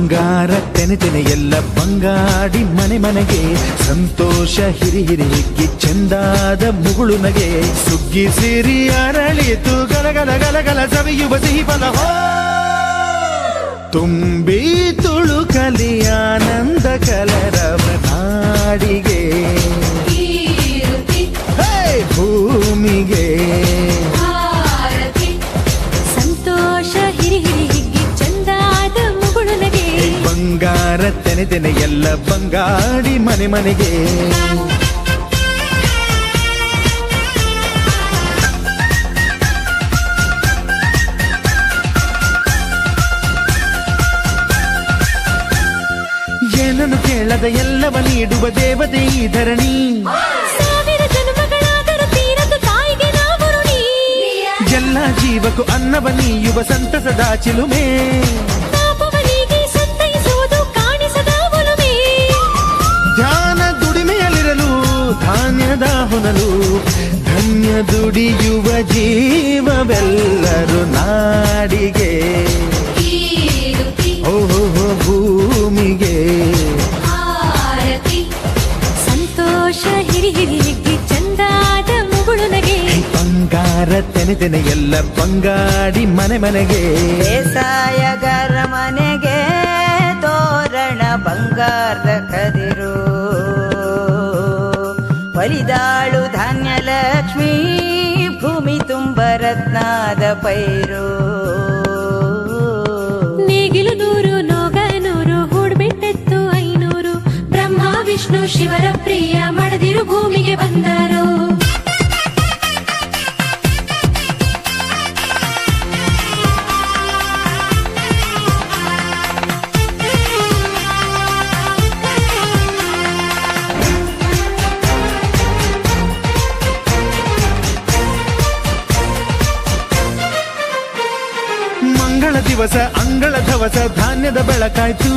ಬಂಗಾರ ತೆನೆ ಎಲ್ಲ ಬಂಗಾಡಿ ಮನೆ ಮನೆಗೆ ಸಂತೋಷ ಹಿರಿ ಹಿರಿ ಹಿಗ್ಗಿ ಚಂದಾದ ಮುಗುಳು ನಗೆ ಸುಗ್ಗಿ ಸಿರಿ ಅರಳಿತು ಗಲಗಲ ಗಲಗಲ ಸವಿಯುವ ಸಿಹಿ ಫಲ ತುಂಬಿ ತುಳುಕಲಿ ಆನಂದ ಕಲರವ ನಾಡಿಗೆ ಭೂಮಿಗೆ ಸಂತೋಷ ಹಿರಿ ಹಿರಿ ಹಿಗ್ಗಿ ಚಂದಾದ ಮುಗುಳು ನಗೆ ಬಂಗಾರ ತೆನೆ ಎಲ್ಲ ಬಂಗಾಡಿ ಮನೆ ಮನೆಗೆ ಏನನ್ನು ಕೇಳದ ಎಲ್ಲವ ನೀಡುವ ದೇವತೆ ಈ ಧರಣಿ ಸಾವಿರ ಜನ್ಮಗಳಾದರೂ ತೀರದು ತಾಯಿಗೆ ನಾವು ಋಣಿ ಎಲ್ಲ ಜೀವಕ್ಕೂ ಅನ್ನವ ನೀಯುವ ಸಂತಸದ ಚಿಲುಮೆ ಪಾಪವನಿಗೆ ಸಂತೈಸುವುದು ಕಾಣಿಸದ ಒಲುಮೆ ಧ್ಯಾನ ದುಡಿಮೆಯಲ್ಲಿರಲು ಧಾನ್ಯದ ಹೊನಲು ಧನ್ಯ ದುಡಿಯುವ ಜೀವವೆಲ್ಲರೂ ನಾಡಿಗೆ ಓಹೋ ಭೂಮಿಗೆ ಸಂತೋಷ ಹಿರಿ ಹಿರಿ ಹಿಗ್ಗಿ ಚಂದಾದ ಮುಗುಳು ನಗೆ ಬಂಗಾರ ತೆನೆ ಎಲ್ಲ ಬಂಗಾಡಿ ಮನೆ ಮನೆಗೆ ಬೇಸಾಯಗಾರ ಮನೆಗೆ ತೋರಣ ಬಂಗಾರದ ಕದಿರು ಬಲಿದಾಳು ಧಾನ್ಯ ಲಕ್ಷ್ಮೀ ಭೂಮಿ ತುಂಬ ರತ್ನಾದ ಪೈರು ನೇಗಿಲು ನೂರು ನೋಗ ನೂರು ಹೂಡ್ಬಿಟ್ಟೆತ್ತು 500 ಬ್ರಹ್ಮ ವಿಷ್ಣು ಶಿವರ ಪ್ರಿಯ ಮಡದಿರು ಭೂಮಿಗೆ ಬಂದರು ಮಂಗಳ ದಿವಸ ಅಂಗಳ ಧವಸ ಧಾನ್ಯದ ಬೆಳಕಾಯ್ತು